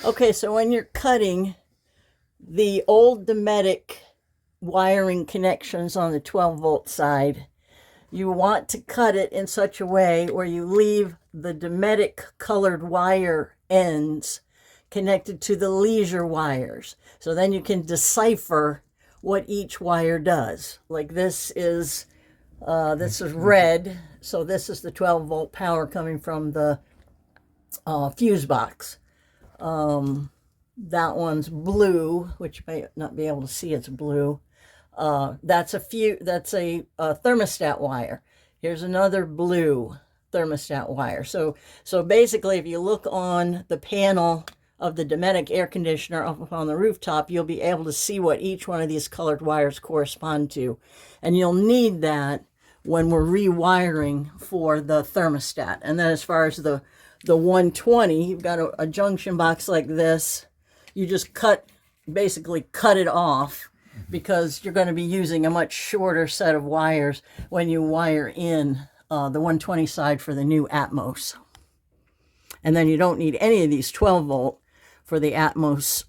Okay, so when you're cutting the old Dometic wiring connections on the 12-volt side, you want to cut it in such a way where you leave the Dometic colored wire ends connected to the leisure wires. So then you can decipher what each wire does. Like this is red, so this is the 12-volt power coming from the fuse box. That one's blue, which you may not be able to see. It's blue. That's a thermostat wire. Here's another blue thermostat wire. So basically, if you look on the panel of the Dometic air conditioner up on the rooftop, you'll be able to see what each one of these colored wires correspond to, and you'll need that when we're rewiring for the thermostat. And then as far as the 120, you've got a junction box like this. You just basically cut it off, because you're going to be using a much shorter set of wires when you wire in the 120 side for the new Atmos. And then you don't need any of these 12-volt for the Atmos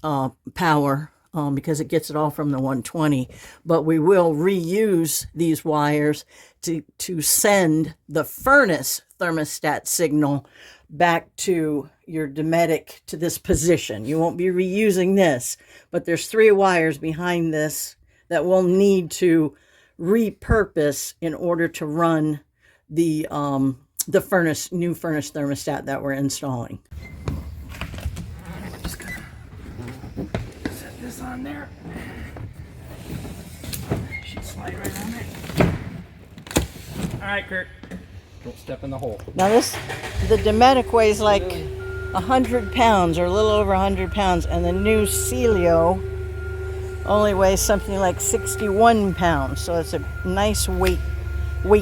power, because it gets it all from the 120. But we will reuse these wires to send the furnace thermostat signal back to your Dometic, to this position. You won't be reusing this, but there's 3 wires behind this that we'll need to repurpose in order to run the new furnace thermostat that we're installing. I'm just gonna set this on there. Should slide right on there. All right, Kurt. Don't step in the hole. Now the Dometic weighs like 100 pounds, or a little over 100 pounds, and the new Celio only weighs something like 61 pounds. So it's a nice weight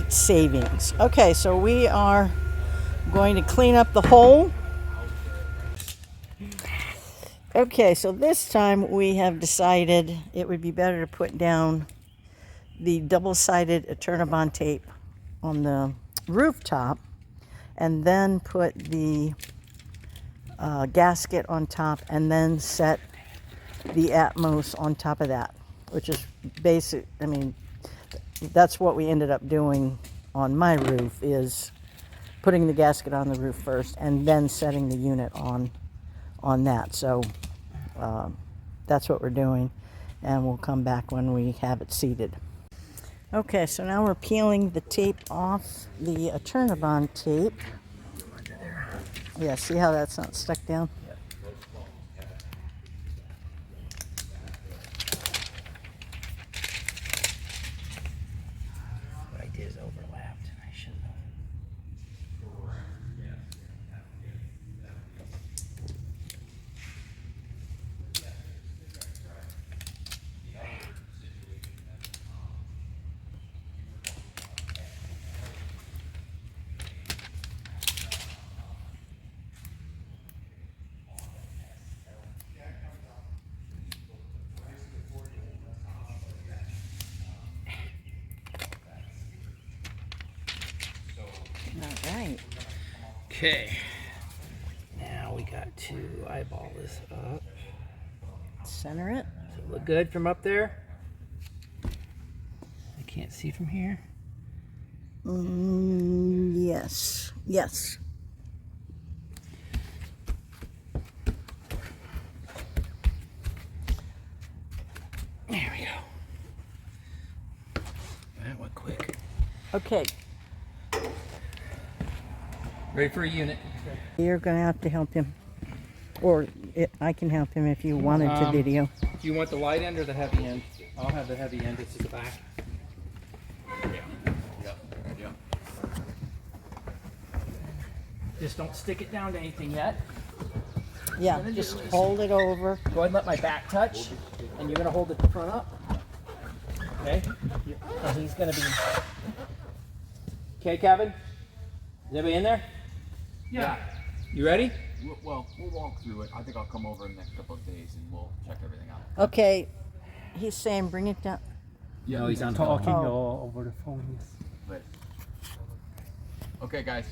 savings. Okay, so we are going to clean up the hole. Okay, so this time we have decided it would be better to put down the double-sided Eternabond tape on the rooftop, and then put the gasket on top, and then set the Atmos on top of that, which is basic. I mean, that's what we ended up doing on my roof, is putting the gasket on the roof first and then setting the unit on that. So that's what we're doing, and we'll come back when we have it seated. Okay, so now we're peeling the tape off, the Eternabond tape. Yeah, see how that's not stuck down? What I did is overlapped, and I shouldn't have. All right. Okay. Now we got to eyeball this up. Center it. Does it look good from up there? I can't see from here. Yes. Yes. There we go. That went quick. Okay. Ready for a unit. You're going to have to help him. Or I can help him if you wanted to video. Do you want the light end or the heavy end? I'll have the heavy end. This is the back. Yeah. Just don't stick it down to anything yet. Yeah, just hold it over. Go ahead and let my back touch. And you're going to hold it the front up. Okay? And he's going to be... Okay, Kevin? Is everybody in there? Yeah. You ready? Well, we'll walk through it. I think I'll come over in the next couple of days and we'll check everything out. Okay, he's saying bring it down. Yeah, he's on Talking Oh. over the phone. But, okay, guys.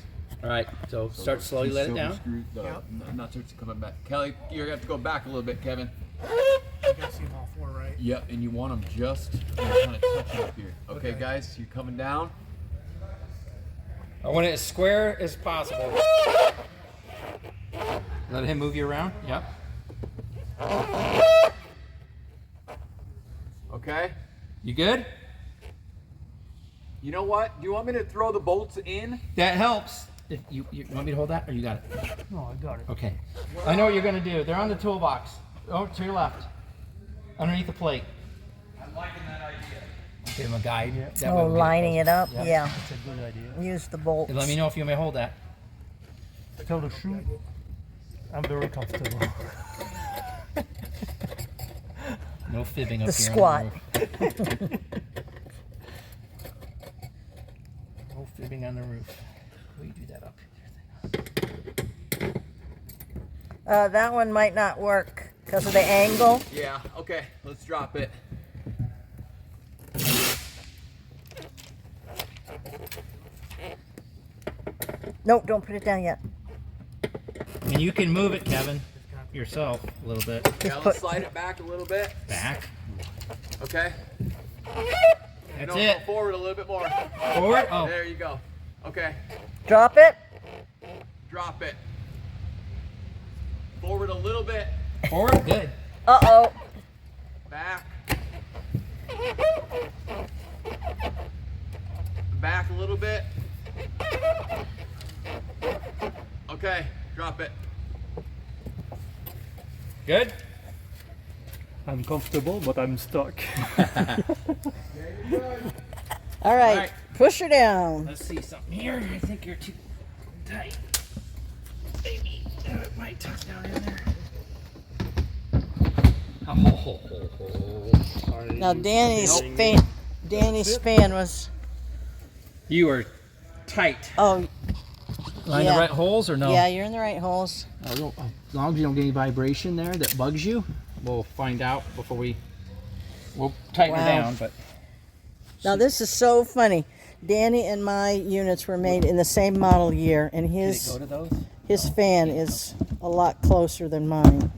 All right, so start slowly, let it down. Screw, nuts are coming back. Kelly, you're gonna have to go back a little bit, Kevin. You guys see them all four, right? Yep, and you want them just kind of touching up here. Okay, guys, you're coming down. I want it as square as possible. Let him move you around. Yep. Okay. You good? You know what? Do you want me to throw the bolts in? That helps. If you want me to hold that, or you got it? No, I got it. Okay. I know what you're gonna do. They're on the toolbox. Oh, to your left, underneath the plate. I'm liking that idea. Give him a guide. Yeah. That way Oh, we'll get lining closer. it up. Yep. Yeah. That's a good idea. Use the bolts. Let me know if you may hold that. Tell the truth, I'm very comfortable. No fibbing up The here. squat. On the roof. No fibbing on the roof. Will you do that up here? That one might not work because of the angle. Yeah, okay, let's drop it. Nope, don't put it down yet. And you can move it, Kevin, yourself a little bit. Yeah, let's slide it back a little bit. Back. Okay. That's No, it. go forward a little bit more. Forward. Oh. There you go. Okay, Drop it. drop it. Forward a little bit. Forward. Good. Uh-oh. Back. Back a little bit. Okay, drop it. Good. I'm comfortable, but I'm stuck. All right. right. Push her down. Let's see something here. I think you're too tight. Maybe it might tuck down in there. Oh. Now Danny's fan was. You are tight. Oh, Line yeah. the right holes or no? yeah, you're in the right holes. As long as you don't get any vibration there that bugs you, we'll find out before we'll tighten Wow. it down. But Now this is so funny. Danny and my units were made in the same model year, and did it go his to those? his fan is a lot closer than mine.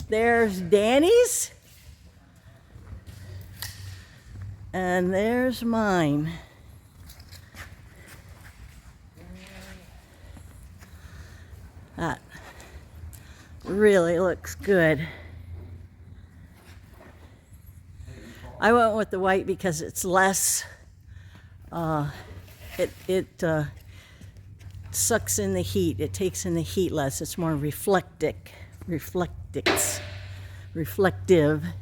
There's Danny's, and there's mine. That really looks good. I went with the white because it's less. It sucks in the heat. It takes in the heat less. It's more reflective.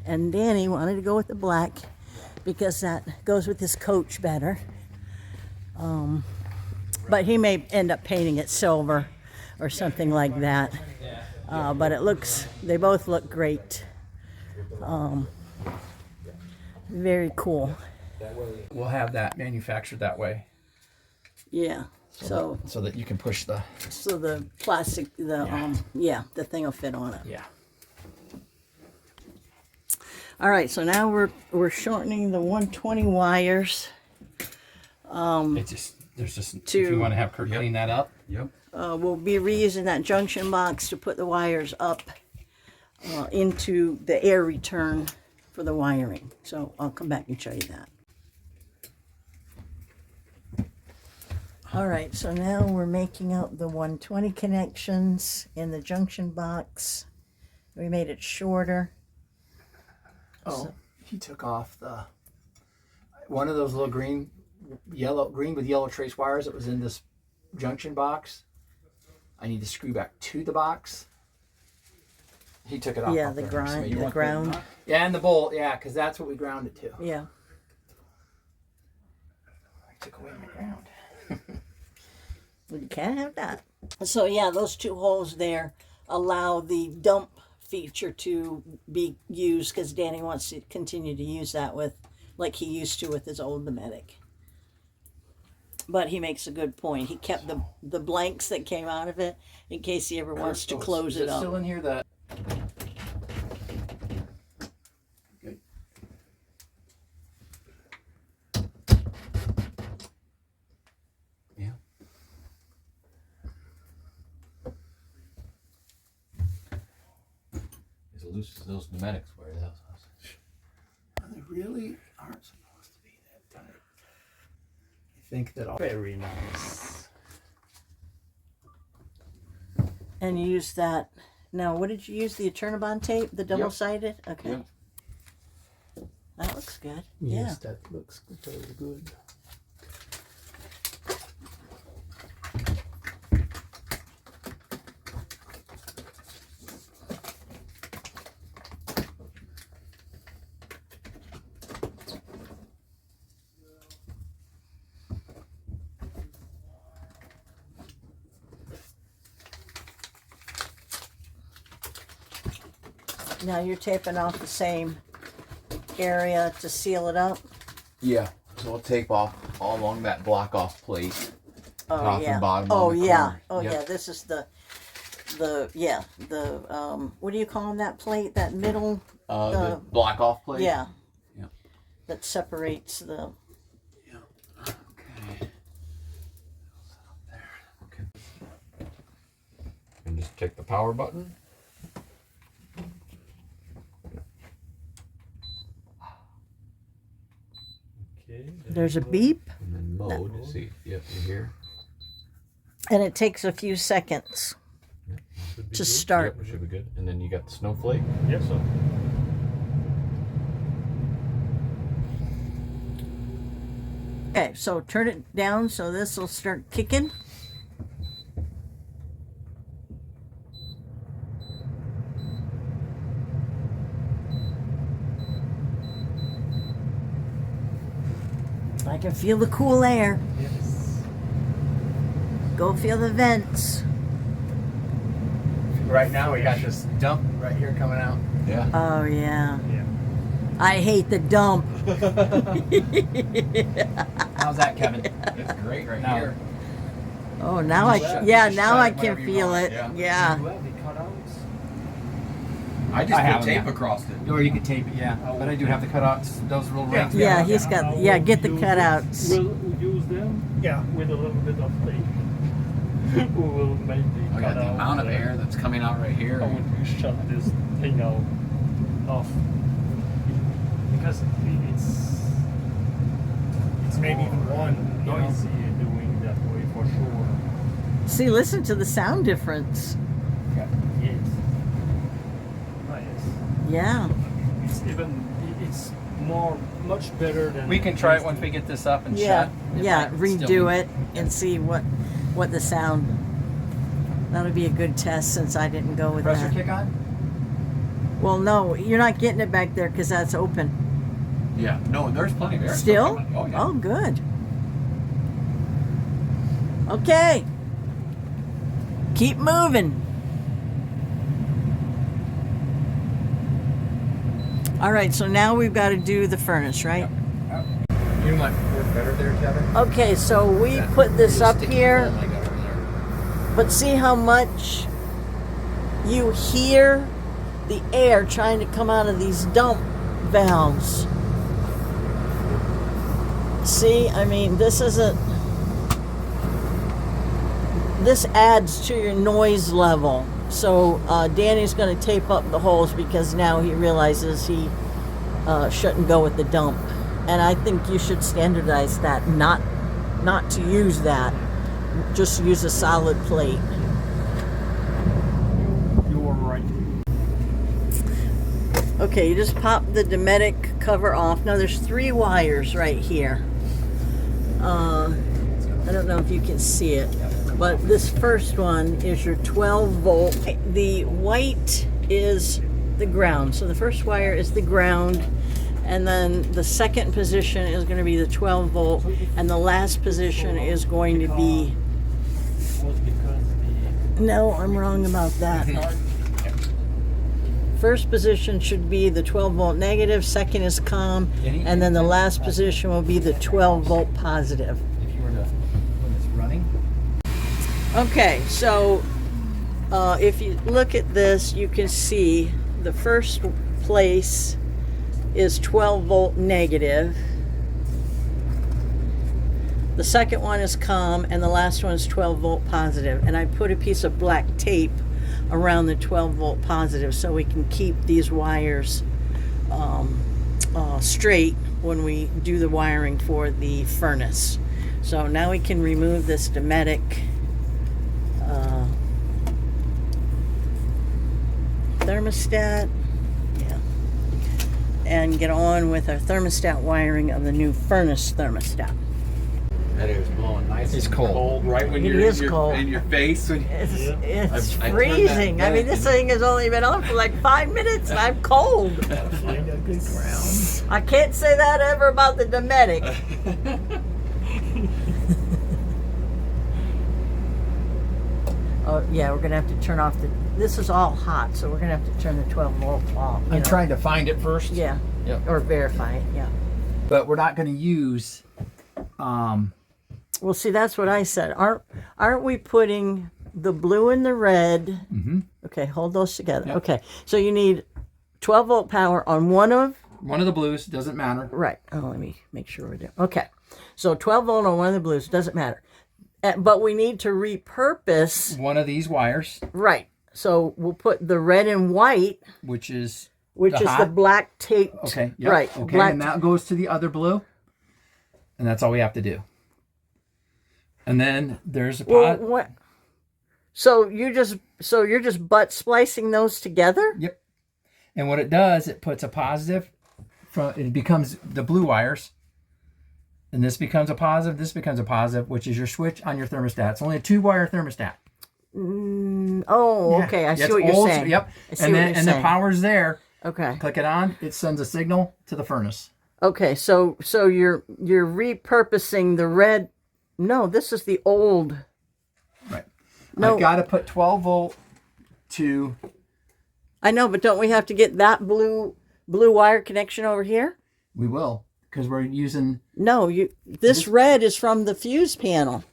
And Danny wanted to go with the black because that goes with his coach better. But he may end up painting it silver or something like that. But they both look great. Very cool. We'll have that manufactured that way, Yeah. So that you can push the. so the plastic, the thing will fit on it. Yeah. All right. So now we're shortening the 120 wires. There's just if you want to have Kurt clean that up. Yep. We'll be reusing that junction box to put the wires up into the air return for the wiring. So I'll come back and show you that. All right, so now we're making out the 120 connections in the junction box. We made it shorter. Oh, he took off one of those little green with yellow trace wires that was in this junction box. I need to screw back to the box. He took it off. Yeah, up the there. grind, You the want ground. Yeah, and the bolt. Yeah, because that's what we ground it to. Yeah. I took away my ground. You can't have that. So yeah, those two holes there allow the dump feature to be used because Danny wants to continue to use that like he used to with his old Dometic. But he makes a good point. He kept the blanks that came out of it in case he ever wants to close it up. Still in here? Good. Yeah. those Dometics wear those. They really aren't supposed to be that tight. I think that all. Very nice. And you use that. Now, what did you use? The Eternabond tape? The double-sided? Okay. Yep. That looks good. Yes, that looks very good. Now you're taping off the same area to seal it up. Yeah. So we'll tape off all along that block off plate. Oh Top yeah. and bottom Oh on the yeah. corner. Oh Yep. yeah. This is the what do you call that plate? That middle. The block off plate. Yeah. Yeah. That separates the. Yeah. Okay. Okay. And just check the power button. Okay. There's a beep, And then mode. See. Yep. You hear. and it takes a few seconds Should be to good. start. Yep. Should be good. And then you got the snowflake. Yes, sir. Okay, so turn it down so this will start kicking. I can feel the cool air. Yes. Go feel the vents. Right now, we got this dump right here coming out. Yeah. Oh yeah. Yeah. I hate the dump. How's that, Kevin? It's great right Now- here. Oh, now I Just yeah, shut now I it can whenever you feel want, it. yeah. Yeah. You have the cutouts. I just I have put them, tape yeah. across it. Or you could tape it, yeah. But I do have the cutouts, those little rings. Yeah, he's got I yeah, will get the use cutouts. We'll use them. Yeah. With a little bit of tape. We will make the I got the cutout, amount of air that's coming out right here. I will shut this thing out off because it's maybe even one, you know? noisy doing that way for sure. See, listen to the sound difference. Yes. Nice. Yeah. It's much better than. We can try it once we get this up and Yeah. shut. It Yeah, might still redo be- it and see what the sound. That'll be a good test since I didn't go with Pressure that. kick on? Well, no, you're not getting it back there because that's open. Yeah. No, there's plenty of air. Still? coming. Oh, yeah. Oh, good. Okay. Keep moving. All right, so now we've got to do the furnace, right? You might work better there, Kevin. Okay, so we put this up Sticky here, foam I got over there. but see how much you hear the air trying to come out of these dump valves. See, I mean, this adds to your noise level. So Danny's going to tape up the holes because now he realizes he shouldn't go with the dump. And I think you should standardize that, not to use that. Just use a solid plate. You're right. Okay, you just pop the Dometic cover off. Now there's 3 wires right here. I don't know if you can see it, but this first one is your 12 volt. The white is the ground. So the first wire is the ground, and then the second position is going to be the 12 volt, and the last position is going to be. Was because No, I'm wrong about that. First position should be the 12 volt negative, second is calm, and then the last position will be the 12 volt positive. If you were to, when it's running. Okay, so if you look at this, you can see the first place is 12 volt negative. The second one is calm, and the last one is 12 volt positive. And I put a piece of black tape around the 12 volt positive so we can keep these wires straight when we do the wiring for the furnace. So now we can remove this Dometic thermostat, yeah, and get on with our thermostat wiring of the new furnace thermostat. That is blowing nice. It's cold, right when It you're is cold. in your face. When It's I turned freezing. that I mean, this thing has only been on for like 5 minutes and I'm cold. Find a good ground. I can't say that ever about the Dometic. Oh, yeah, we're going to have to turn off the... This is all hot, so we're going to have to turn the 12 volt off. I'm trying to find it first. Yeah. Yep. Or verify it, yeah. But we're not going to use. Well, see, that's what I said. Aren't we putting the blue and the red? Mm-hmm. Okay, hold those together. Yep. Okay, so you need 12 volt power on one of... One of the blues, doesn't matter. Right. Oh, let me make sure we're there. Okay, so 12 volt on one of the blues, doesn't matter. But we need to repurpose... One of these wires, Right. So we'll put the red and white, which is which is the hot. black taped. Okay. Yep. Right. Okay. Black, And that goes to the other blue. And that's all we have to do. And then there's a well, pot. what? So you're just butt splicing those together? Yep. And what it does, it puts a positive from it becomes the blue wires. And this becomes a positive, this becomes a positive, which is your switch on your thermostat. It's only a 2-wire thermostat. Oh, Yeah. okay. I see It's what you're old- saying. Yep. I see And what then you're and the saying. power's there. Okay. Click it on, it sends a signal to the furnace. Okay. So you're repurposing the red. No, this is the old. Right. No. I've got to put 12 volt to I know, but don't we have to get that blue wire connection over here? we will, because we're using No, this red is from the fuse panel.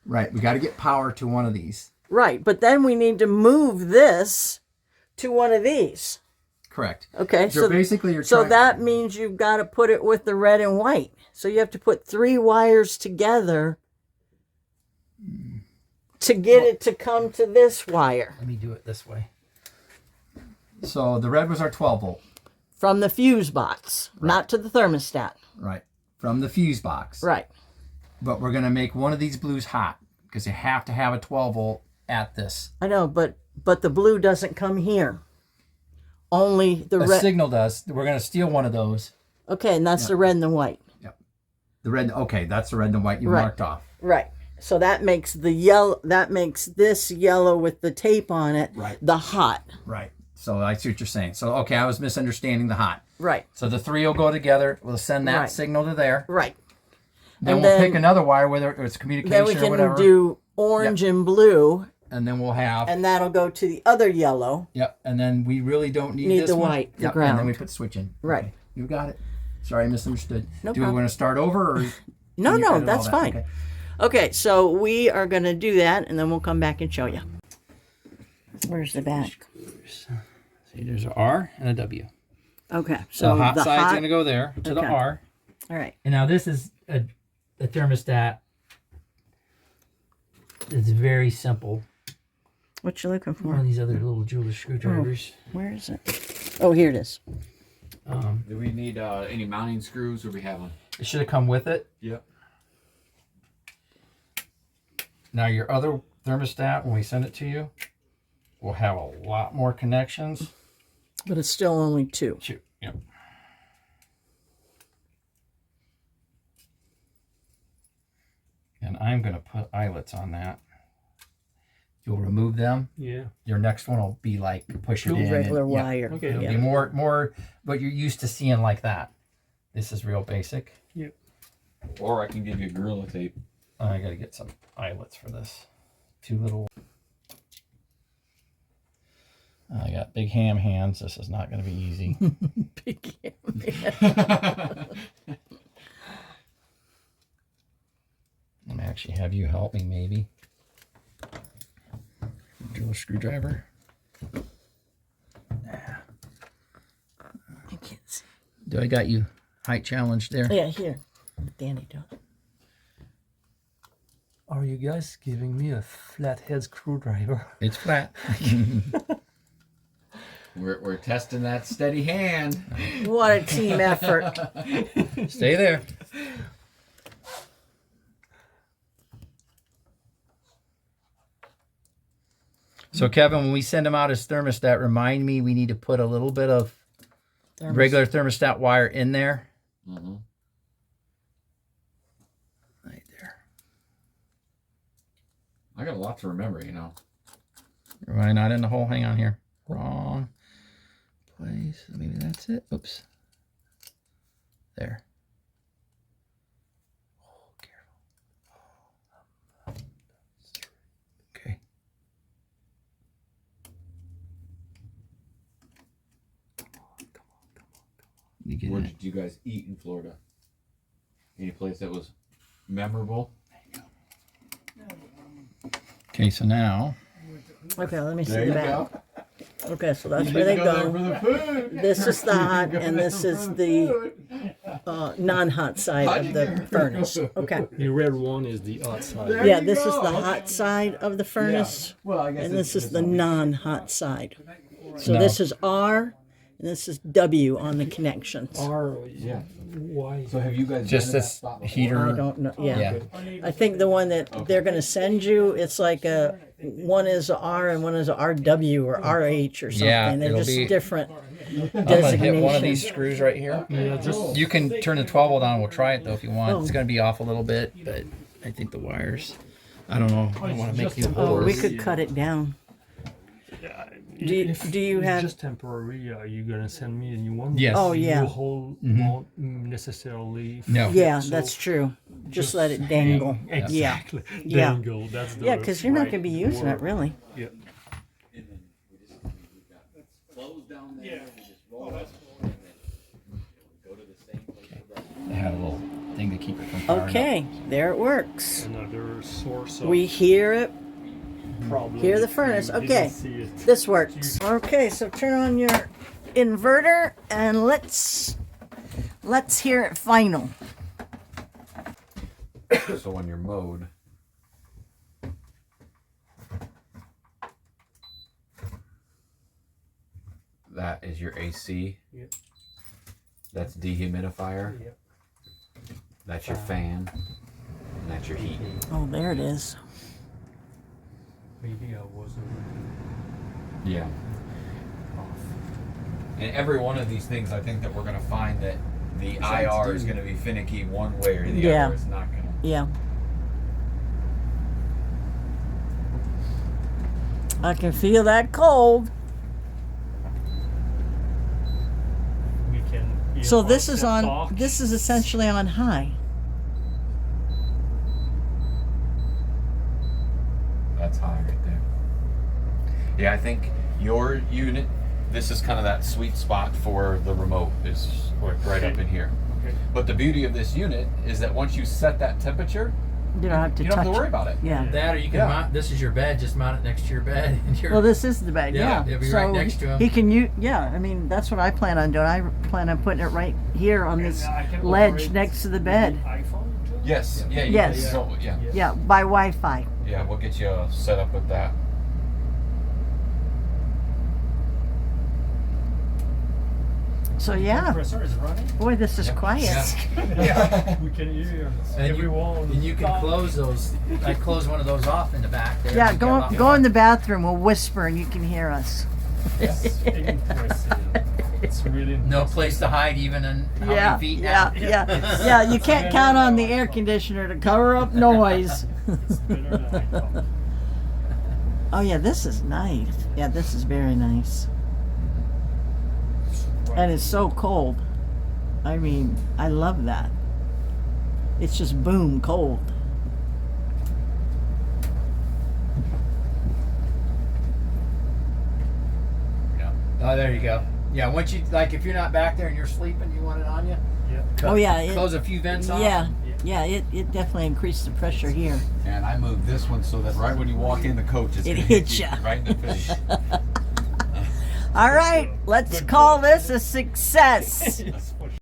right, we got to get power to one of these. Right, but then we need to move this to one of these. Correct. Okay, So basically you're so trying that means you've got to put it with the red and white. So you have to put 3 wires together to get it to come to this wire let me do it this way. So the red was our 12 volt, from the fuse box, not to the thermostat. right, from the fuse box. Right. But we're going to make one of these blues hot because you have to have a 12 volt at this. I know, but the blue doesn't come here. Only the The red. signal does. We're going to steal one of those. Okay, and that's the red and the white. The red, okay, that's the red and white you Right. marked off. Right. So that makes the yellow. That makes this yellow with the tape on it. Right. The hot. Right. So I see what you're saying. So, okay, I was misunderstanding the hot. Right. So the 3 will go together. We'll send that Right. signal to there. Right. Then And we'll then- pick another wire, whether it's Then communication we or can whatever. do orange and blue, And then we'll have, and that'll go to the other yellow. yep. And then we really don't need, Need this the one. white, the Yep. And then ground. we put the switch in. Right. Okay. You got it. Sorry, I misunderstood. No Do we problem. want to start over? Or No, can you no, edit all that's that? fine. Okay. Okay, so we are going to do that, and then we'll come back and show you. Where's the back? See, there's an R and a W. Okay, So so the hot the side's hot. going to go there to the Okay. R. All right. And now this is a thermostat. It's very simple. What you looking One of for? these other little jeweler screwdrivers. Where is it? Oh, here it is. Do we need any mounting screws, or we have them? It should have come with it. Yep. Now your other thermostat, when we send it to you, will have a lot more connections. But it's still only 2. Shoot. Yep. And I'm going to put eyelets on that. You'll remove them. Yeah. Your next one will be like push it in. Regular and, yeah, wire. Okay. it'll Yeah. be more what you're used to seeing like that. This is real basic. Yep. Or I can give you Gorilla Tape. I got to get some eyelets for this. 2 little. I got big ham hands. This is not going to be easy. Big Let me actually have you help me, maybe. Do a screwdriver. I can't see. Do I got you height challenged there? Yeah, here. Danny, do it. All Are you guys giving me a flathead screwdriver? It's flat. We're testing that steady hand. What a team effort. Stay there. So Kevin, when we send him out his thermostat, remind me we need to put a little bit of regular thermostat wire in there. Mm-hmm. Right there. I got a lot to remember, you know. Am I not in the hole? Hang on here. Wrong place. Maybe that's it. Oops. There. Oh, careful. Okay. You get Where it. did you guys eat in Florida? Any place that was memorable? Okay, so now. Okay, let me see There the you back. go. Okay, so that's where they go. For the food. This is the hot, and this is the non-hot side of the furnace. Okay. The red one is the hot side. Yeah, this is the hot side of the furnace, Well, I guess and this it's is the non-hot side. So No. this is R, and this is W on the connections. R. Yeah. Why? So have you guys Just been to that this spot before? heater. I don't know. Yeah. Yeah. I think the one that they're going to send you, it's like one is a R and one is a RW or RH or something. Yeah, They're it'll just be- different I'm gonna hit one of these designations. screws right here. Yeah, just You can turn the 12 volt on. We'll try it though if you want. Oh. It's gonna be off a little bit, but I think the wires. I don't know. I don't want to make just you a- Oh, we holes. could cut it down. Do you- if do you it's have- just temporary? Are you gonna send me a new one? Yes. Oh, yeah. The whole won't necessarily. No. Yeah, So that's true. Just let it dangle. hang- Exactly. Yeah. Dangle. That's the Yeah, because you're not right going to be using it word. really. Yeah. Close down there. We just roll it. And then go to the same place for breakfast. They had a little thing to keep it from firing up. Okay, there it works. Another source of We hear it. problem. hear the furnace. You didn't Okay. see it. This works. Okay, so turn on your inverter and let's hear it final. So on your mode, that is your AC. Yep. That's dehumidifier. Yep. That's your fan. And that's your heat. Oh, there it is. Maybe I wasn't Yeah. off. And every one of these things, I think that we're going to find that the IR is going to be finicky one way or the Yeah. other. It's not going to. Yeah. I can feel that cold. We can. So this unbox is that on, box. this is essentially on high. That's high right there. Yeah, I think your unit, this is kind of that sweet spot for the remote, is like right up in here. Okay. But the beauty of this unit is that once you set that temperature, You don't have to you touch don't have to worry it. about it. Yeah. That, or you can Yeah. mount. This is your bed. Just mount it next to your bed. And you're, Well, this is the bed. Yeah, Yeah. it'll be so right next to him. He can use. Yeah. I mean, that's what I plan on doing. I plan on putting it right here on this And I can ledge operate next to the with bed. iPhone too? Yes. Yeah. You Yes. Can, so, yeah. Yeah, by Wi-Fi. Yeah. We'll get you set up with that. So yeah, Compressor is running. boy, this is quiet. Yeah. We can hear and you, everyone. and you can close those. I close one of those off in the back there. Yeah, You go got a lot go more. in the bathroom. We'll whisper and you can hear us. Yes. Impressive. It's really No impressive. place to hide, even in how Yeah, many feet yeah, now. yeah, yeah. You can't count on the air conditioner to cover up noise. It's better than I thought. Oh yeah, this is nice. Yeah, this is very nice. And it's so cold. I mean, I love that. It's just boom cold. Yeah. Oh, there you go. Yeah, once you like, if you're not back there and you're sleeping, you want it on you. Yeah. Oh, yeah, it- Close a few vents off. Yeah, yeah. It definitely increased the pressure here. And I moved this one so that right when you walk in the coach, it's It gonna hit hit ya. you right in the face. All right, let's call this a success.